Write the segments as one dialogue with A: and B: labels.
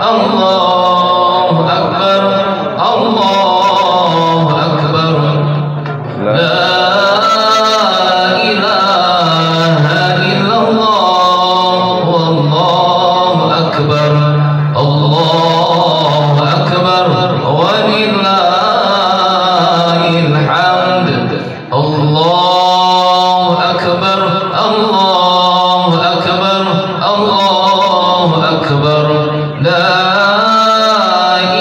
A: Allahu Akbar, Allahu Akbar. La ilaha illallah, wallahu akbar, Allahu akbar, walillahil hamd. Allahu akbar, Allahu akbar, Allahu akbar. La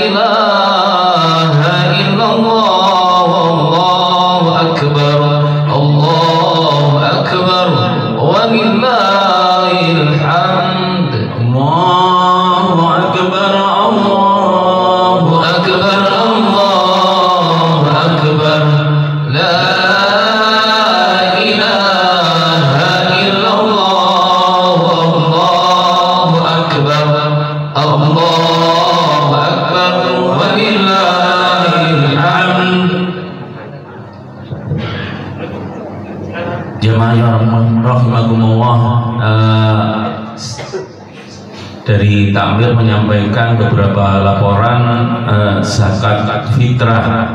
A: ilaha illallah, wallahu akbar, Allahu akbar, walillahil hamd. Allahu akbar, Allahu akbar, Allahu akbar. La ilaha illallah, wallahu akbar, Allahu akbar, walillahil hamd.
B: Jamaah rahimakumullah, dari takmir menyampaikan beberapa laporan zakat fitrah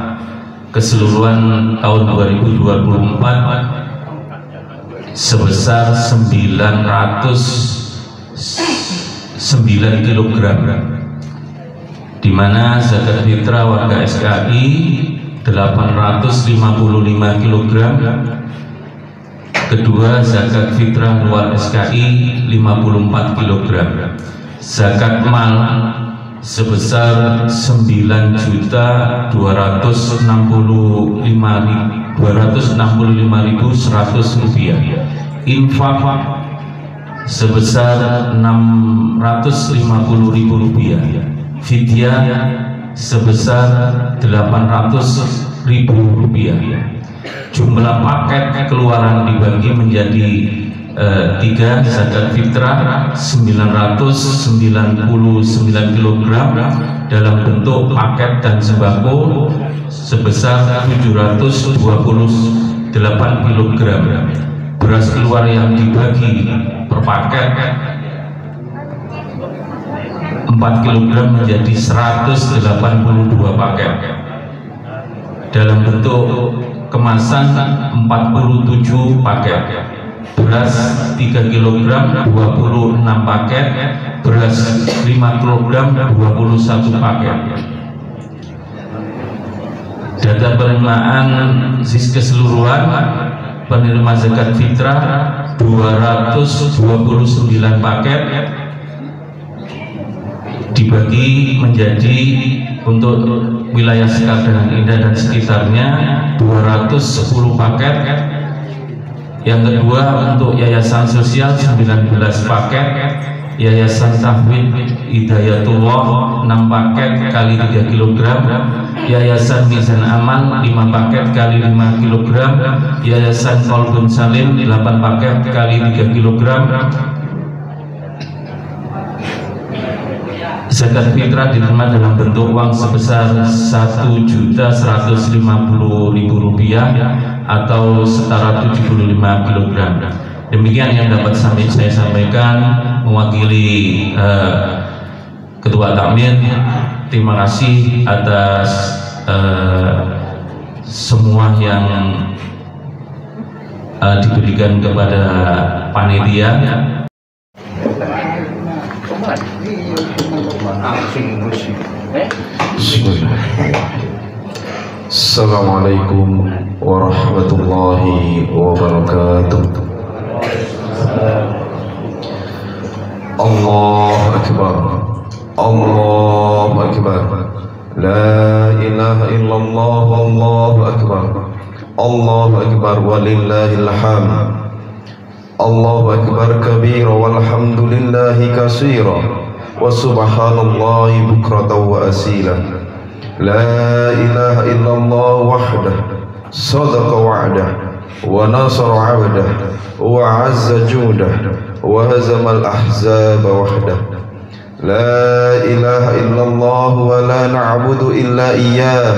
B: keseluruhan tahun 2024 sebesar 909 kg, di mana zakat fitrah warga SKI 855 kg, kedua zakat fitrah luar SKI 54 kg, zakat mal sebesar 9.265.100 rupiah, infak sebesar 650.000 rupiah, fidyah sebesar 800.000 rupiah. Jumlah paket keluaran dibagi menjadi 3, zakat fitrah 999 kg dalam bentuk paket dan sembako sebesar 728 kg. Beras keluar yang dibagi per paket 4 kg menjadi 182 paket dalam bentuk kemasan 47 paket. Beras 3 kg 26 paket, beras 5 kg 21 paket. Data penerimaan keseluruhan penerima zakat fitrah 229 paket dibagi menjadi untuk wilayah Sekadang Indah dan sekitarnya 210 paket. Yang kedua untuk yayasan sosial 19 paket, yayasan tahwid Hidayatullah 6 paket kali 3 kg, yayasan Mizan Amal 5 paket kali 5 kg, yayasan Kolbun Salim 8 paket kali 3 kg. Zakat fitrah diterima dalam bentuk uang sebesar 1.150.000 rupiah atau setara 75 kg. Demikian yang dapat saya sampaikan mewakili Ketua Takmir. Terima kasih atas semua yang diberikan kepada panitia.
C: Assalamualaikum warahmatullahi wabarakatuh. Allahu Akbar, Allahu Akbar, la ilaha illallah, Allahu Akbar, Allahu Akbar, walillahil hamd. Allahu Akbar kabira walhamdulillahi katsira wa subhanallahi bukratan wa asila. La ilaha illallah wahdah sadaqa wa'dah wa nasara 'abdah wa 'azza judah wa hazama al-ahzaba wahdah. La ilaha illallah wa la na'budu illa iyyah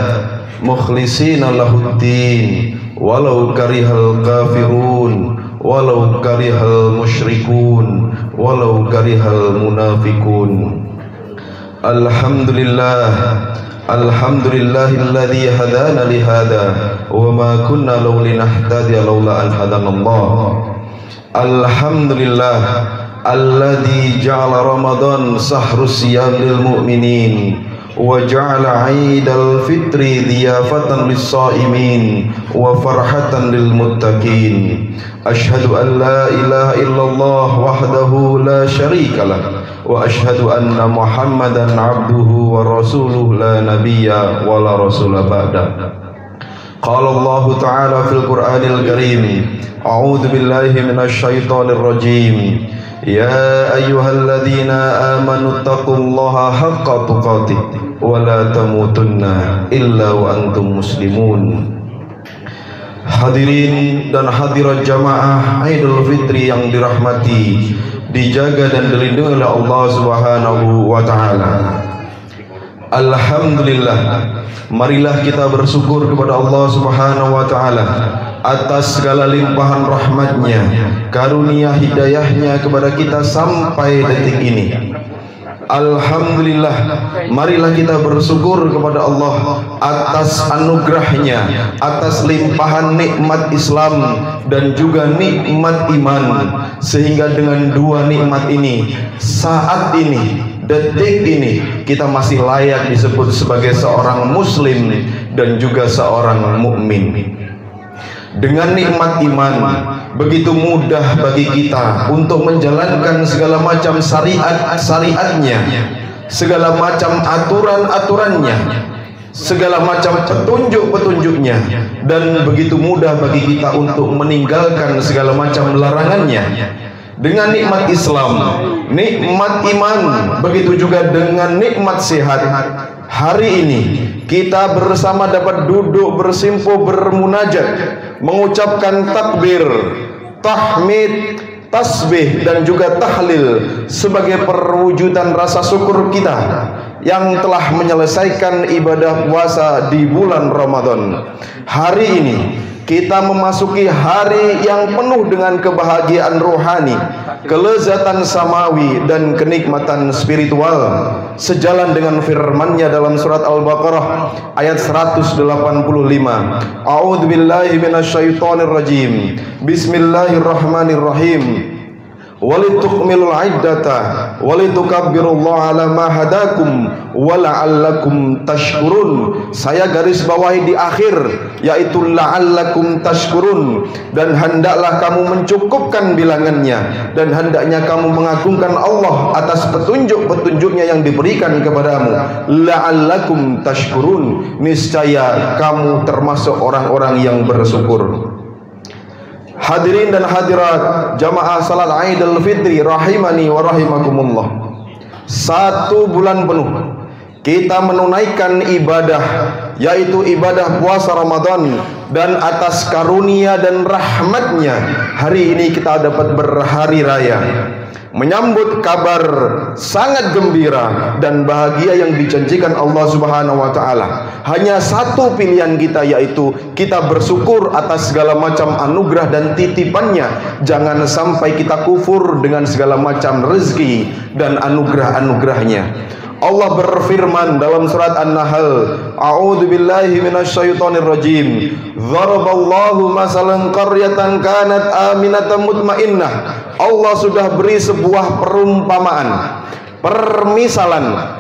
C: mukhlishina lahud-din walau karihal kafirun walau karihal musyrikun walau karihal munafikun. Alhamdulillah, alhamdulillahilladzi hadana li hada wa ma kunna linahtadiya laula an hadanallah. Alhamdulillah alladzi ja'ala Ramadan sahrus siyam lil mu'minin wa ja'ala 'idal fitri dhiyafatan lis-sha'imin wa farhatan lil muttaqin. Asyhadu an la ilaha illallah wahdahu la syarikalah wa asyhadu anna Muhammadan 'abduhu wa rasuluhu la nabiyya wa la rasula ba'da. Qala Allah ta'ala fil Qur'anil Karim, a'udzu billahi minasy syaithanir rajim. Ya ayyuhalladzina amanu taqullaha haqqa tuqatih wa la tamutunna illa wa antum muslimun. Hadirin dan hadirat jamaah Idul Fitri yang dirahmati, dijaga dan dilindungi oleh Allah Subhanahu wa taala. Alhamdulillah, marilah kita bersyukur kepada Allah Subhanahu wa taala atas segala limpahan rahmatnya, karunia hidayahnya kepada kita sampai detik ini. Alhamdulillah, marilah kita bersyukur kepada Allah atas anugerahnya, atas limpahan nikmat Islam dan juga nikmat iman, sehingga dengan dua nikmat ini, saat ini, detik ini, kita masih layak disebut sebagai seorang muslim dan juga seorang mukmin. Dengan nikmat iman, begitu mudah bagi kita untuk menjalankan segala macam syariat-syariatnya, segala macam aturan-aturannya, segala macam petunjuk-petunjuknya, dan begitu mudah bagi kita untuk meninggalkan segala macam larangannya. Dengan nikmat Islam, nikmat iman, begitu juga dengan nikmat sehat, hari ini kita bersama dapat duduk bersimpuh bermunajat, mengucapkan takbir, tahmid, tasbih dan juga tahlil sebagai perwujudan rasa syukur kita yang telah menyelesaikan ibadah puasa di bulan Ramadan. Hari ini kita memasuki hari yang penuh dengan kebahagiaan rohani, kelezatan samawi dan kenikmatan spiritual, sejalan dengan firman-Nya dalam surat Al-Baqarah ayat 185. A'udzu billahi minasyaitonir rajim. Bismillahirrahmanirrahim. Walitukmilul iddata walitukabbirullaha ala ma hadakum wala'allakum tashkurun. Saya garis bawahi di akhir, yaitu la'allakum tashkurun, dan hendaklah kamu mencukupkan bilangannya, dan hendaknya kamu mengagungkan Allah atas petunjuk-petunjuknya yang diberikan kepadamu. La'allakum tashkurun, niscaya kamu termasuk orang-orang yang bersyukur. Hadirin dan hadirat jamaah salat Idul Fitri rahimani wa rahimakumullah. 1 bulan penuh kita menunaikan ibadah, yaitu ibadah puasa Ramadan, dan atas karunia dan rahmatnya hari ini kita dapat berhari raya, menyambut kabar sangat gembira dan bahagia yang dijanjikan Allah Subhanahu wa taala. Hanya satu pilihan kita, yaitu kita bersyukur atas segala macam anugerah dan titipannya. Jangan sampai kita kufur dengan segala macam rezeki dan anugerah-anugerahnya. Allah berfirman dalam surat An-Nahl, a'udzu billahi minasyaitonir rajim. Dzaraballahu masalan qaryatan kanat aminatan mutmainnah. Allah sudah beri sebuah perumpamaan, permisalan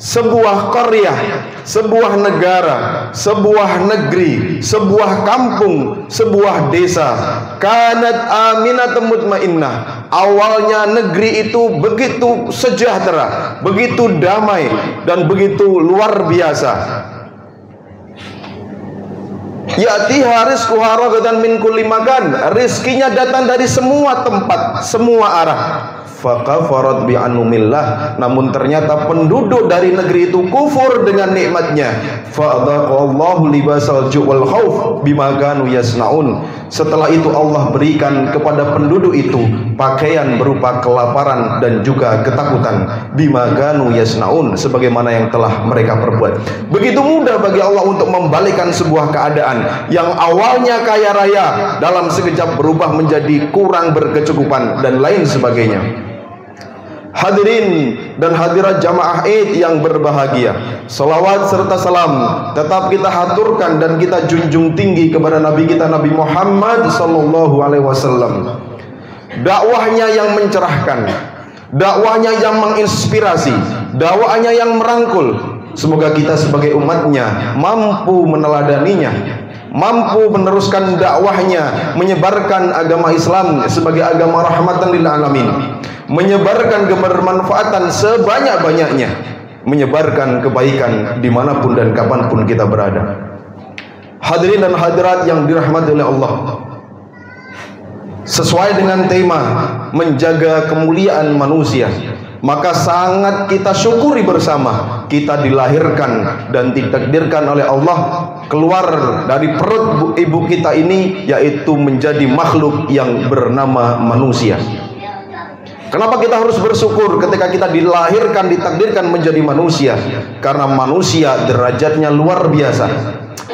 C: sebuah qaryah, sebuah negara, sebuah negeri, sebuah kampung, sebuah desa. Kanat aminatan mutmainnah. Awalnya negeri itu begitu sejahtera, begitu damai, dan begitu luar biasa. Ya'tiha rizquha ragadan min kulli makan. Rizkinya datang dari semua tempat, semua arah. Fakafarat bi'anumillah. Namun ternyata penduduk dari negeri itu kufur dengan nikmatnya. Fa'adaqallahu libasal ju' wal khauf bima kanu yasnaun. Setelah itu Allah berikan kepada penduduk itu pakaian berupa kelaparan dan juga ketakutan. Bima kanu yasnaun, sebagaimana yang telah mereka perbuat. Begitu mudah bagi Allah untuk membalikkan sebuah keadaan yang awalnya kaya raya, dalam sekejap berubah menjadi kurang berkecukupan dan lain sebagainya. Hadirin dan hadirat jamaah Id yang berbahagia, salawat serta salam tetap kita haturkan dan kita junjung tinggi kepada Nabi kita Nabi Muhammad sallallahu alaihi wasallam. Dakwahnya yang mencerahkan, dakwahnya yang menginspirasi, dakwahnya yang merangkul. Semoga kita sebagai umatnya mampu meneladaninya, mampu meneruskan dakwahnya, menyebarkan agama Islam sebagai agama rahmatan lil alamin, menyebarkan kebermanfaatan sebanyak-banyaknya, menyebarkan kebaikan dimanapun dan kapanpun kita berada. Hadirin dan hadirat yang dirahmati oleh Allah, sesuai dengan tema menjaga kemuliaan manusia, maka sangat kita syukuri bersama kita dilahirkan dan ditakdirkan oleh Allah keluar dari perut ibu kita ini, yaitu menjadi makhluk yang bernama manusia. Kenapa kita harus bersyukur ketika kita dilahirkan, ditakdirkan menjadi manusia? Karena manusia derajatnya luar biasa.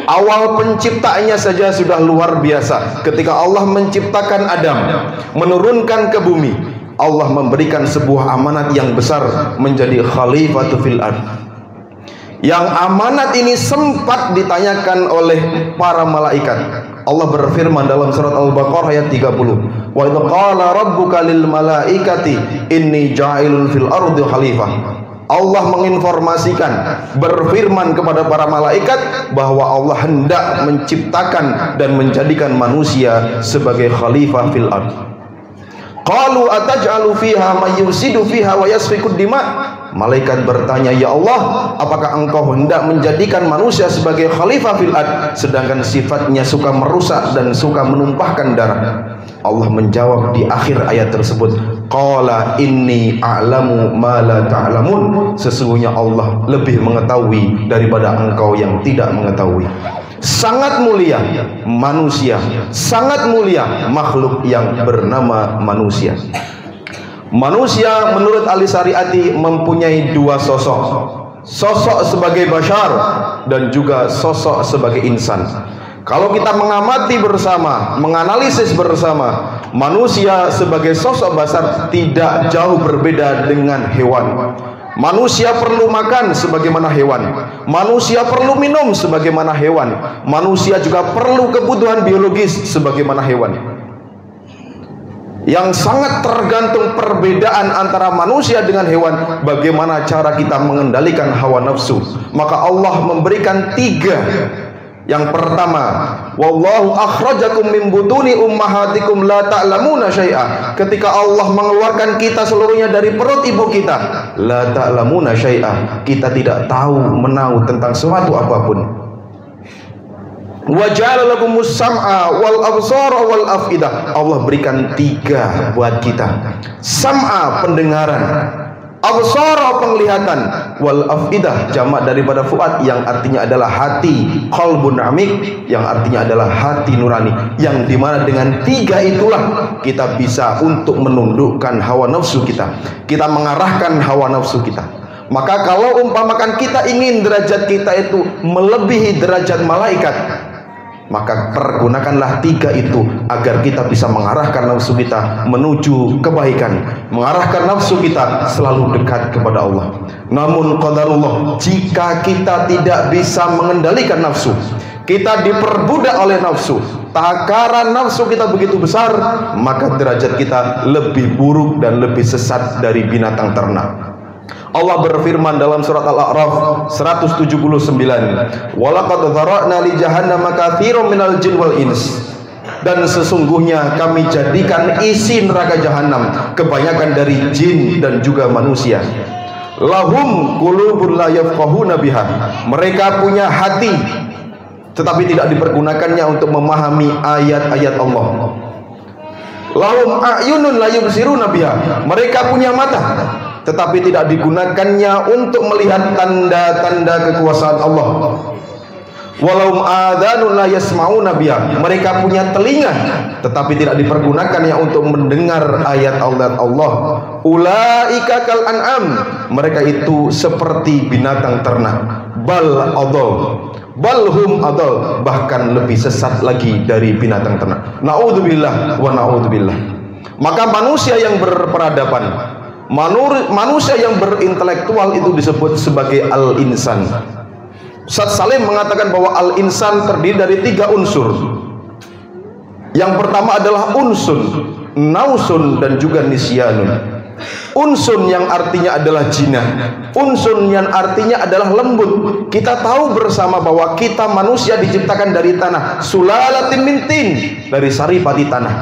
C: Awal penciptaannya saja sudah luar biasa. Ketika Allah menciptakan Adam, menurunkan ke bumi, Allah memberikan sebuah amanat yang besar menjadi khalifatu fil ard. Yang amanat ini sempat ditanyakan oleh para malaikat. Allah berfirman dalam surat Al-Baqarah ayat 30, wa idz qala rabbuka lil malaikati inni ja'ilun fil ardi khalifah. Allah menginformasikan, berfirman kepada para malaikat bahwa Allah hendak menciptakan dan menjadikan manusia sebagai khalifah fil ard. Qalu ataj'alu fiha may yufsidu fiha wa yasfiku dima. Malaikat bertanya, ya Allah, apakah engkau hendak menjadikan manusia sebagai khalifah fil ard sedangkan sifatnya suka merusak dan suka menumpahkan darah? Allah menjawab di akhir ayat tersebut, qala inni a'lamu ma la ta'lamun. Sesungguhnya Allah lebih mengetahui daripada engkau yang tidak mengetahui. Sangat mulia manusia, sangat mulia makhluk yang bernama manusia. Manusia menurut Ali Syariati mempunyai dua sosok, sosok sebagai bashar dan juga sosok sebagai insan. Kalau kita mengamati bersama, menganalisis bersama, manusia sebagai sosok bashar tidak jauh berbeda dengan hewan. Manusia perlu makan sebagaimana hewan, manusia perlu minum sebagaimana hewan, manusia juga perlu kebutuhan biologis sebagaimana hewan. Yang sangat tergantung perbedaan antara manusia dengan hewan, bagaimana cara kita mengendalikan hawa nafsu. Maka Allah memberikan tiga. Yang pertama, wallahu akhrajakum min butuni ummahatikum la ta'lamuna syai'a. Ketika Allah mengeluarkan kita seluruhnya dari perut ibu kita, la ta'lamuna syai'a, kita tidak tahu menahu tentang sesuatu apapun. Wa ja'ala lakumus sam'a wal absara wal afidah. Allah berikan tiga buat kita. Sam'a pendengaran, absara penglihatan, wal afidah jamak daripada fuad yang artinya adalah hati, qalbun amik yang artinya adalah hati nurani, yang dimana dengan tiga itulah kita bisa untuk menundukkan hawa nafsu kita, kita mengarahkan hawa nafsu kita. Maka kalau umpamakan kita ingin derajat kita itu melebihi derajat malaikat, maka pergunakanlah tiga itu agar kita bisa mengarahkan nafsu kita menuju kebaikan, mengarahkan nafsu kita selalu dekat kepada Allah. Namun qadarullah, jika kita tidak bisa mengendalikan nafsu, kita diperbudak oleh nafsu, takaran nafsu kita begitu besar, maka derajat kita lebih buruk dan lebih sesat dari binatang ternak. Allah berfirman dalam surat Al-A'raf 179, walaqad dzara'na li jahannama katsiran minal jin wal ins. Dan sesungguhnya kami jadikan isi neraka jahanam kebanyakan dari jin dan juga manusia. Lahum qulubun la yafqahuna biha. Mereka punya hati tetapi tidak dipergunakannya untuk memahami ayat-ayat Allah. Lahum a'yunun la yubsiruna biha. Mereka punya mata tetapi tidak digunakannya untuk melihat tanda-tanda kekuasaan Allah. Walau adanun la yasma'una biha. Mereka punya telinga tetapi tidak dipergunakannya untuk mendengar ayat-ayat Allah. Ulaika kal an'am. Mereka itu seperti binatang ternak. Bal adall. Bal hum adall. Bahkan lebih sesat lagi dari binatang ternak. Na'udzubillah wa na'udzubillah. Maka manusia yang berperadaban, Manusia yang berintelektual itu disebut sebagai al-insan. Ustaz Salim mengatakan bahwa al-insan terdiri dari 3 unsur. Yang pertama adalah unsun, nausun, dan juga nisyanun. Unsun yang artinya adalah jinah, unsun yang artinya adalah lembut. Kita tahu bersama bahwa kita manusia diciptakan dari tanah, sulalatin min tin, dari saripati tanah.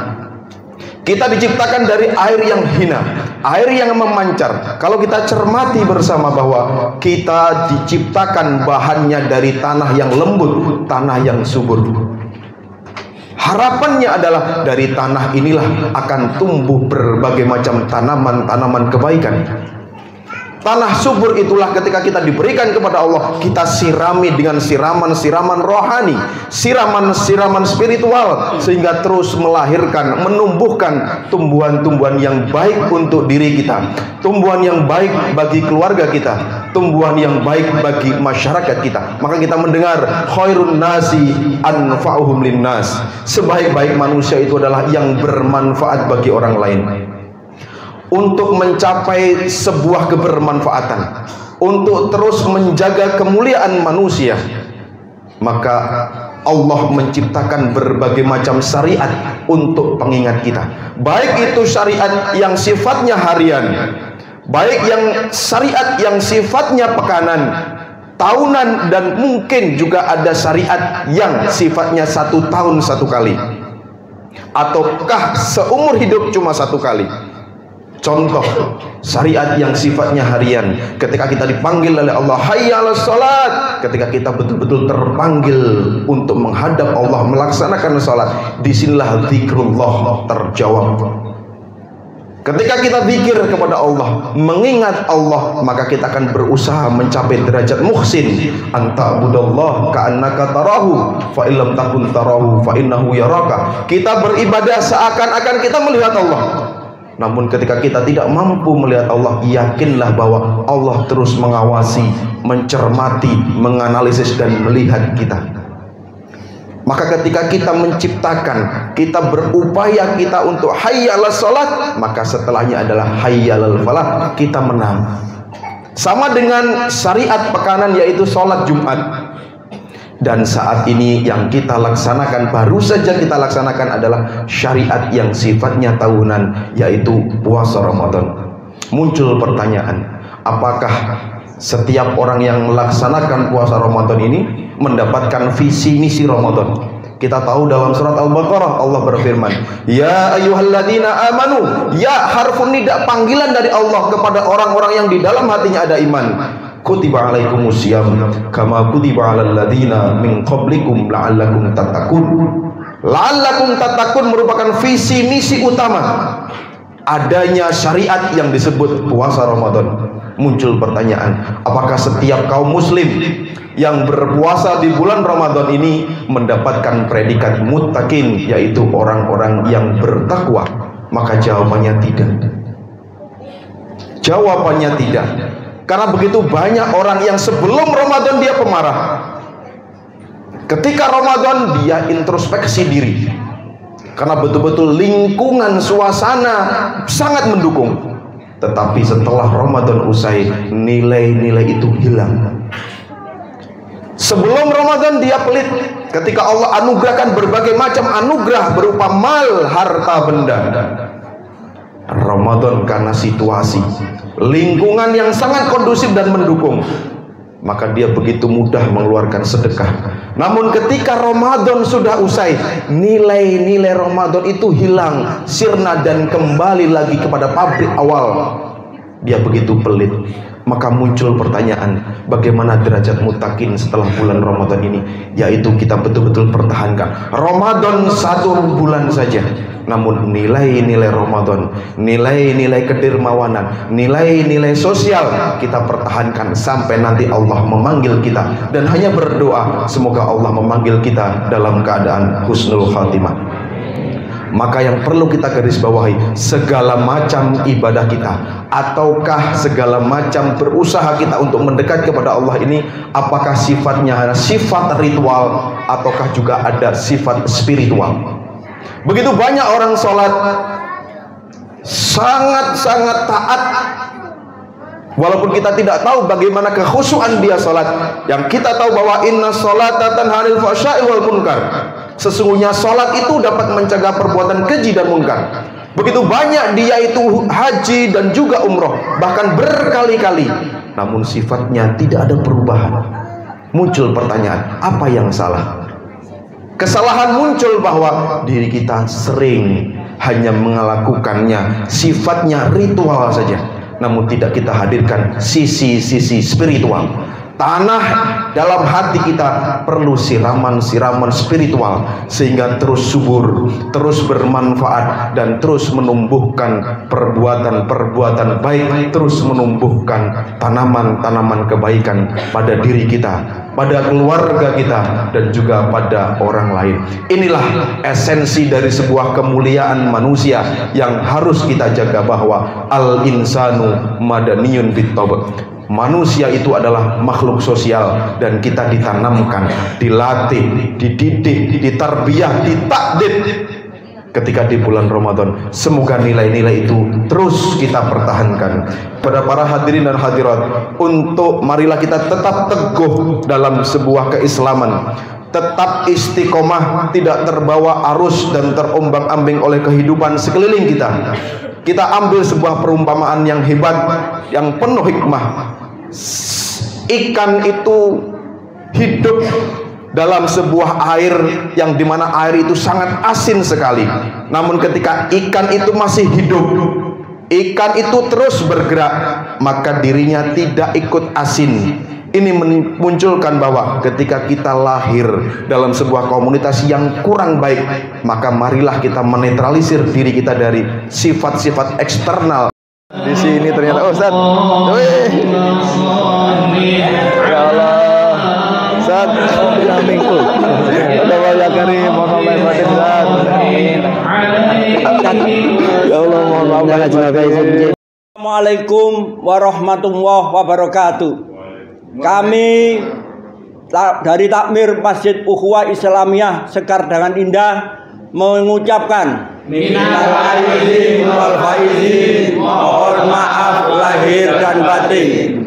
C: Kita diciptakan dari air yang hina, air yang memancar. Kalau kita cermati bersama bahwa kita diciptakan bahannya dari tanah yang lembut, tanah yang subur. Harapannya adalah dari tanah inilah akan tumbuh berbagai macam tanaman-tanaman kebaikan. Tanah subur itulah ketika kita diberikan kepada Allah, kita sirami dengan siraman-siraman rohani, siraman-siraman spiritual, sehingga terus melahirkan, menumbuhkan tumbuhan-tumbuhan yang baik untuk diri kita, tumbuhan yang baik bagi keluarga kita, tumbuhan yang baik bagi masyarakat kita. Maka kita mendengar khairun nasi anfa'uhum linnas, sebaik-baik manusia itu adalah yang bermanfaat bagi orang lain. Untuk mencapai sebuah kebermanfaatan, untuk terus menjaga kemuliaan manusia, maka Allah menciptakan berbagai macam syariat untuk pengingat kita. Baik itu syariat yang sifatnya harian, baik yang syariat yang sifatnya pekanan, tahunan, dan mungkin juga ada syariat yang sifatnya 1 tahun 1 kali, ataukah seumur hidup cuma 1 kali. Contoh syariat yang sifatnya harian, ketika kita dipanggil oleh Allah, hayya 'alas salat, ketika kita betul-betul terpanggil untuk menghadap Allah, melaksanakan salat, disinilah zikrullah terjawab. Ketika kita zikir kepada Allah, mengingat Allah, maka kita akan berusaha mencapai derajat muhsin. Anta budallah ka'annaka tarahu, fa illam takun tarahu fa innahu yaraka. Kita beribadah seakan-akan kita melihat Allah. Namun ketika kita tidak mampu melihat Allah, yakinlah bahwa Allah terus mengawasi, mencermati, menganalisis, dan melihat kita. Maka ketika kita menciptakan, kita berupaya kita untuk hayya 'alas salat, maka setelahnya adalah hayya 'alal falah, kita menang. Sama dengan syariat pekanan, yaitu sholat Jumat. Dan saat ini yang kita laksanakan, baru saja kita laksanakan, adalah syariat yang sifatnya tahunan, yaitu puasa Ramadan. Muncul pertanyaan, apakah setiap orang yang melaksanakan puasa Ramadan ini mendapatkan visi misi Ramadan? Kita tahu dalam surat Al-Baqarah Allah berfirman, ya ayyuhalladzina amanu, ya harfun nida, panggilan dari Allah kepada orang-orang yang di dalam hatinya ada iman. Kutiba alaikumusiyam kama kutiba alal ladzina min qablikum la'allakum tattaqun. La'allakum tattaqun merupakan visi misi utama adanya syariat yang disebut puasa Ramadan. Muncul pertanyaan, apakah setiap kaum muslim yang berpuasa di bulan Ramadan ini mendapatkan predikat muttaqin, yaitu orang-orang yang bertakwa? Maka jawabannya tidak. Jawabannya tidak. Karena begitu banyak orang yang sebelum Ramadan dia pemarah, ketika Ramadan dia introspeksi diri, karena betul-betul lingkungan suasana sangat mendukung. Tetapi setelah Ramadan usai, nilai-nilai itu hilang. Sebelum Ramadan dia pelit, ketika Allah anugerahkan berbagai macam anugerah berupa mal, harta benda. Ramadan karena situasi, lingkungan yang sangat kondusif dan mendukung, maka dia begitu mudah mengeluarkan sedekah. Namun ketika Ramadan sudah usai, nilai-nilai Ramadan itu hilang, sirna, dan kembali lagi kepada pabrik awal. Dia begitu pelit. Maka muncul pertanyaan, bagaimana derajat muttaqin setelah bulan Ramadan ini? Yaitu kita betul-betul pertahankan Ramadan 1 bulan saja, namun nilai-nilai Ramadan, nilai-nilai kedermawanan, nilai-nilai sosial kita pertahankan sampai nanti Allah memanggil kita. Dan hanya berdoa, semoga Allah memanggil kita dalam keadaan husnul khatimah. Maka yang perlu kita garis bawahi, segala macam ibadah kita, ataukah segala macam berusaha kita untuk mendekat kepada Allah ini, apakah sifatnya hanya sifat ritual, ataukah juga ada sifat spiritual? Begitu banyak orang sholat sangat-sangat taat. Walaupun kita tidak tahu bagaimana kekhusyuan dia salat, yang kita tahu bahwa inna sholata tanha 'anil fahsya'i wal munkar. Sesungguhnya salat itu dapat mencegah perbuatan keji dan munkar. Begitu banyak dia itu haji dan juga umroh, bahkan berkali-kali, namun sifatnya tidak ada perubahan. Muncul pertanyaan, apa yang salah? Kesalahan muncul bahwa diri kita sering hanya melakukannya, sifatnya ritual saja, namun tidak kita hadirkan sisi-sisi spiritual. Tanah dalam hati kita perlu siraman-siraman spiritual sehingga terus subur, terus bermanfaat, dan terus menumbuhkan perbuatan-perbuatan baik, terus menumbuhkan tanaman-tanaman kebaikan pada diri kita, pada keluarga kita, dan juga pada orang lain. Inilah esensi dari sebuah kemuliaan manusia yang harus kita jaga, bahwa al-insanu madaniyun bit-tabu'. Manusia itu adalah makhluk sosial, dan kita ditanamkan, dilatih, dididik, ditarbiyah, ditakdid ketika di bulan Ramadan. Semoga nilai-nilai itu terus kita pertahankan. Pada para hadirin dan hadirat, untuk marilah kita tetap teguh dalam sebuah keislaman, tetap istiqomah, tidak terbawa arus dan terombang-ambing oleh kehidupan sekeliling kita. Kita ambil sebuah perumpamaan yang hebat, yang penuh hikmah. Ikan itu hidup dalam sebuah air yang dimana air itu sangat asin sekali. Namun ketika ikan itu masih hidup, ikan itu terus bergerak, maka dirinya tidak ikut asin. Ini memunculkan bahwa ketika kita lahir dalam sebuah komunitas yang kurang baik, maka marilah kita menetralisir diri kita dari sifat-sifat eksternal. Di sini ternyata Ustaz, ya Allah, Ustaz, bilang minggu. Ya Karim, mohon maaf Ustaz. Ya Allah, mohon maaf.
D: Assalamualaikum warahmatullahi wabarakatuh. Kami dari Takmir Masjid Ukhuwah Islamiyah Sekar Dangan Indah mengucapkan minal aidin wal faizin, mohon maaf lahir dan batin.